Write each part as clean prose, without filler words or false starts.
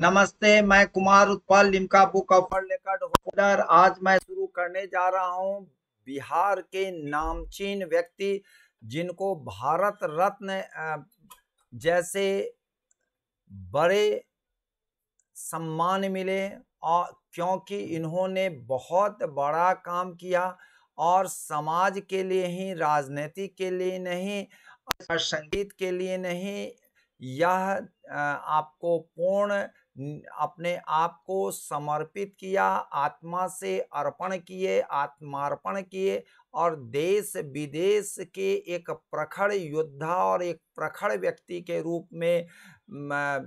नमस्ते, मैं Kumar Utpal Limca book of world record holder. आज मैं शुरू करने जा रहा हूं बिहार के नामचीन व्यक्ति जिनको भारत रत्न जैसे बड़े सम्मान मिले, और क्योंकि इन्होंने बहुत बड़ा काम किया और समाज के लिए ही, राजनीति के लिए नहीं और संगीत के लिए नहीं, यह आपको पूर्ण अपने आप को समर्पित किया, आत्मा से अर्पण किए, आत्मार्पण किए और देश विदेश के एक प्रखर योद्धा और एक प्रखर व्यक्ति के रूप में,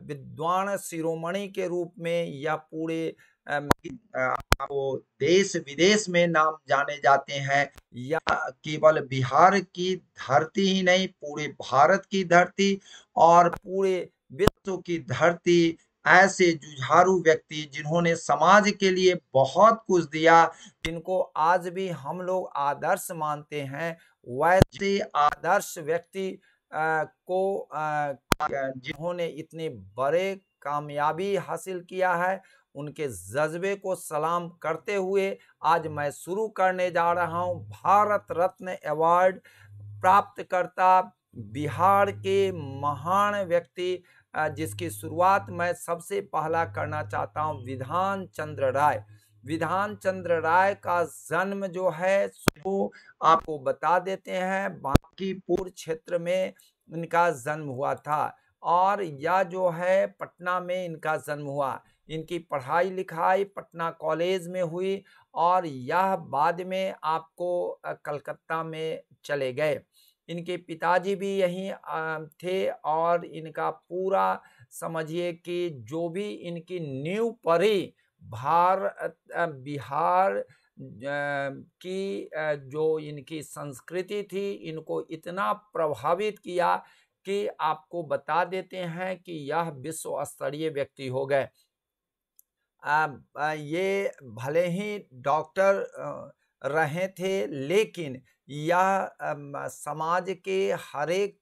विद्वान शिरोमणि के रूप में यह पूरे वो देश विदेश में नाम जाने जाते हैं। या केवल बिहार की धरती ही नहीं, पूरे भारत की धरती और पूरे विश्व की धरती, ऐसे जुझारू व्यक्ति जिन्होंने समाज के लिए बहुत कुछ दिया, जिनको आज भी हम लोग आदर्श मानते हैं, वैसे आदर्श व्यक्ति को जिन्होंने इतने बड़े कामयाबी हासिल किया है, उनके जज्बे को सलाम करते हुए आज मैं शुरू करने जा रहा हूं भारत रत्न अवार्ड प्राप्तकर्ता बिहार के महान व्यक्ति, जिसकी शुरुआत मैं सबसे पहला करना चाहता हूं विधान चंद्र राय। विधान चंद्र राय का जन्म जो है वो आपको बता देते हैं, बांकीपुर क्षेत्र में इनका जन्म हुआ था और यह जो है पटना में इनका जन्म हुआ। इनकी पढ़ाई लिखाई पटना कॉलेज में हुई और यह बाद में आपको कलकत्ता में चले गए। इनके पिताजी भी यहीं थे और इनका पूरा समझिए कि जो भी इनकी नींव पड़ी बिहार की जो इनकी संस्कृति थी, इनको इतना प्रभावित किया कि आपको बता देते हैं कि यह विश्व स्तरीय व्यक्ति हो गए। ये भले ही डॉक्टर रहे थे, लेकिन यह समाज के हर एक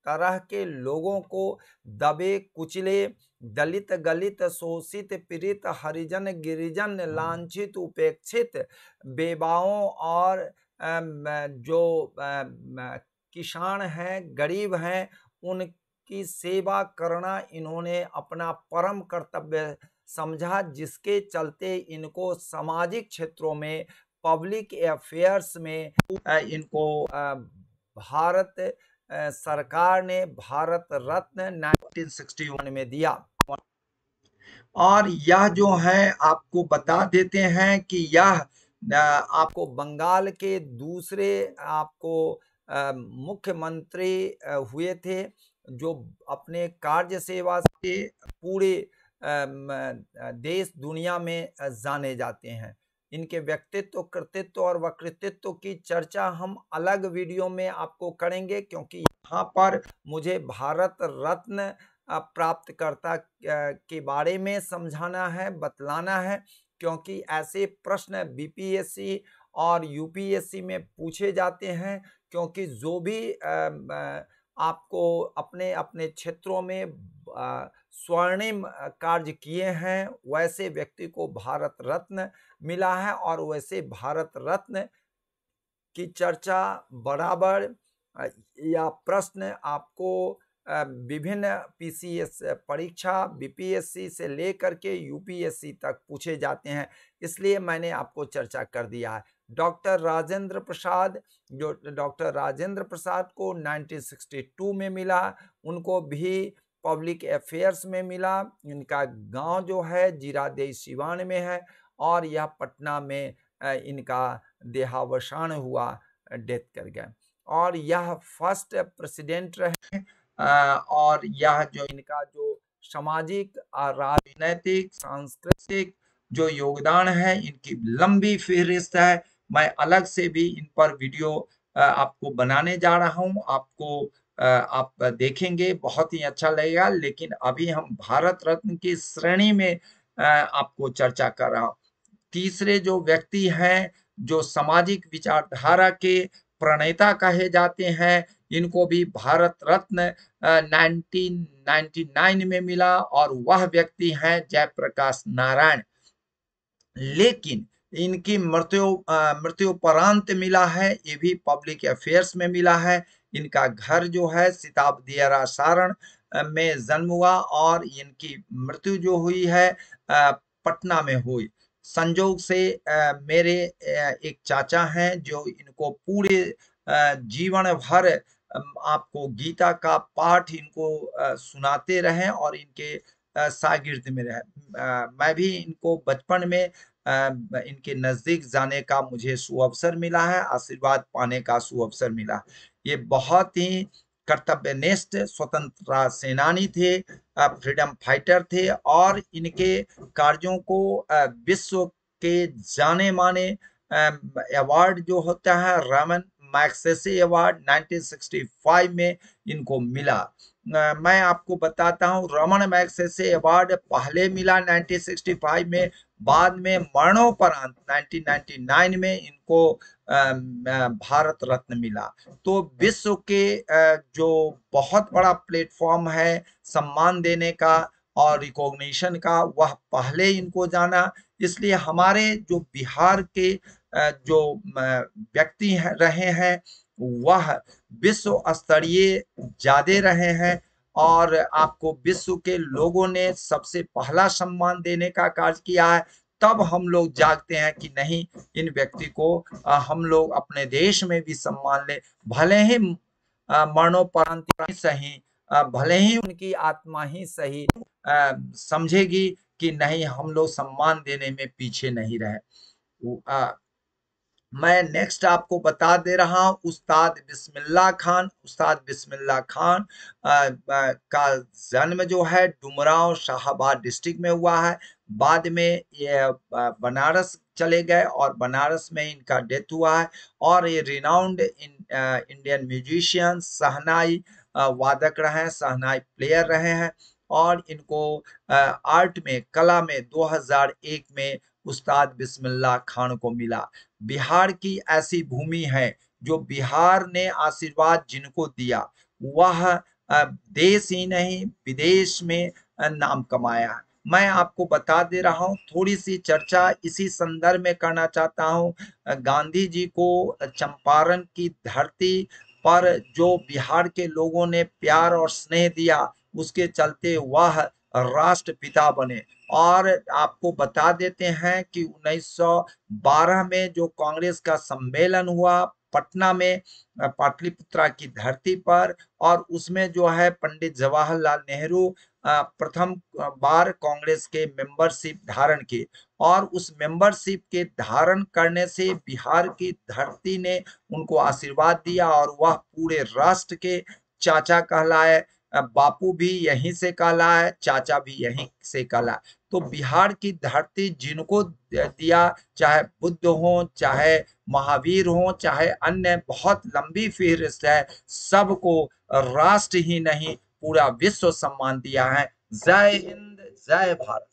तरह के लोगों को दबे कुचले, दलित गलित शोषित पीड़ित हरिजन गिरिजन लांछित उपेक्षित बेवाओं और जो किसान हैं, गरीब हैं, उनकी सेवा करना इन्होंने अपना परम कर्तव्य समझा, जिसके चलते इनको सामाजिक क्षेत्रों में, पब्लिक अफेयर्स में इनको भारत सरकार ने भारत रत्न 1961 में दिया। और यह जो है आपको बता देते हैं कि यह आपको बंगाल के दूसरे आपको मुख्यमंत्री हुए थे, जो अपने कार्य सेवा से पूरे देश दुनिया में जाने जाते हैं। इनके व्यक्तित्व, कृतित्व और वक्तृत्व की चर्चा हम अलग वीडियो में आपको करेंगे, क्योंकि यहाँ पर मुझे भारत रत्न प्राप्तकर्ता के बारे में समझाना है, बतलाना है, क्योंकि ऐसे प्रश्न बीपीएससी और यूपीएससी में पूछे जाते हैं। क्योंकि जो भी आपको अपने अपने क्षेत्रों में स्वर्णिम कार्य किए हैं, वैसे व्यक्ति को भारत रत्न मिला है और वैसे भारत रत्न की चर्चा बराबर या प्रश्न आपको विभिन्न पीसीएस परीक्षा, बीपीएससी से लेकर के यूपीएससी तक पूछे जाते हैं, इसलिए मैंने आपको चर्चा कर दिया है। डॉक्टर राजेंद्र प्रसाद, जो डॉक्टर राजेंद्र प्रसाद को 1962 में मिला, उनको भी पब्लिक अफेयर्स में मिला। इनका गांव जो है जीरादेई सिवान में है और यह पटना में इनका देहावसान हुआ, डेथ कर गए। और यह फर्स्ट प्रेसिडेंट रहे और यह जो इनका जो सामाजिक, राजनीतिक, सांस्कृतिक जो योगदान है, इनकी लंबी फहरिस्त है। मैं अलग से भी इन पर वीडियो आपको बनाने जा रहा हूं, आपको आप देखेंगे, बहुत ही अच्छा लगेगा। लेकिन अभी हम भारत रत्न की श्रेणी में आपको चर्चा कर रहा हूं। तीसरे जो व्यक्ति हैं, जो सामाजिक विचारधारा के प्रणेता कहे जाते हैं। इनको भी भारत रत्न 1999 में मिला और वह व्यक्ति हैं जयप्रकाश नारायण। लेकिन इनकी मृत्युपरांत मिला है, ये भी पब्लिक अफेयर्स में मिला है। इनका घर जो है सिताब दियारा सारण में जन्म हुआ और इनकी मृत्यु जो हुई है पटना में हुई। संजोग से मेरे एक चाचा हैं जो इनको पूरे जीवन भर आपको गीता का पाठ इनको सुनाते रहे और इनके शागिर्द में रहे। मैं भी इनको बचपन में इनके नजदीक जाने का मुझे सुअवसर मिला है, आशीर्वाद पाने का सुअवसर मिला। ये बहुत ही कर्तव्यनिष्ठ स्वतंत्रता सेनानी थे, फ्रीडम फाइटर थे और इनके कार्यों को विश्व के जाने माने अवार्ड जो होता है रमन मैग्सेसे अवार्ड 1965 में इनको मिला। मैं आपको बताता हूं रमन मैग्सेसे अवार्ड पहले मिला 1965 में, बाद में मरणोपरांत 1999 में इनको भारत रत्न मिला। तो विश्व के जो बहुत बड़ा प्लेटफॉर्म है सम्मान देने का और रिकॉग्निशन का, वह पहले इनको जाना। इसलिए हमारे जो बिहार के जो व्यक्ति रहे हैं वह विश्व स्तरीय ज्यादा रहे हैं और आपको विश्व के लोगों ने सबसे पहला सम्मान देने का कार्य किया है। तब हम लोग जागते हैं कि नहीं, इन व्यक्ति को हम लोग अपने देश में भी सम्मान ले, भले ही मरणोपरांत सही, भले ही उनकी आत्मा ही सही समझेगी कि नहीं, हम लोग सम्मान देने में पीछे नहीं रहे। मैं नेक्स्ट आपको बता दे रहा हूं उस्ताद बिस्मिल्लाह खान। उस्ताद बिस्मिल्लाह खान का जन्म जो है डुमरांव शाहाबाद डिस्ट्रिक्ट में हुआ है। बाद में ये बनारस चले गए और बनारस में इनका डेथ हुआ है। और ये रिनाउंड इंडियन म्यूजिशियन, शहनाई वादक रहे हैं, शहनाई प्लेयर रहे हैं। और इनको आर्ट में, कला में 2001 में उस्ताद बिस्मिल्लाह खान को मिला। बिहार की ऐसी भूमि है जो बिहार ने आशीर्वाद जिनको दिया वह देश ही नहीं विदेश में नाम कमाया। मैं आपको बता दे रहा हूं, थोड़ी सी चर्चा इसी संदर्भ में करना चाहता हूं। गांधी जी को चंपारण की धरती पर जो बिहार के लोगों ने प्यार और स्नेह दिया, उसके चलते वह राष्ट्रपिता बने। और आपको बता देते हैं कि 1912 में जो कांग्रेस का सम्मेलन हुआ पटना में पाटलिपुत्रा की धरती पर, और उसमें जो है पंडित जवाहरलाल नेहरू प्रथम बार कांग्रेस के मेंबरशिप धारण की। और उस मेंबरशिप के धारण करने से बिहार की धरती ने उनको आशीर्वाद दिया और वह पूरे राष्ट्र के चाचा कहलाए। बापू भी यहीं से कहला है, चाचा भी यहीं से कहला। तो बिहार की धरती जिनको दिया, चाहे बुद्ध हो, चाहे महावीर हो, चाहे अन्य बहुत लंबी फहरिस्त है, सबको राष्ट्र ही नहीं पूरा विश्व सम्मान दिया है। जय हिंद, जय भारत।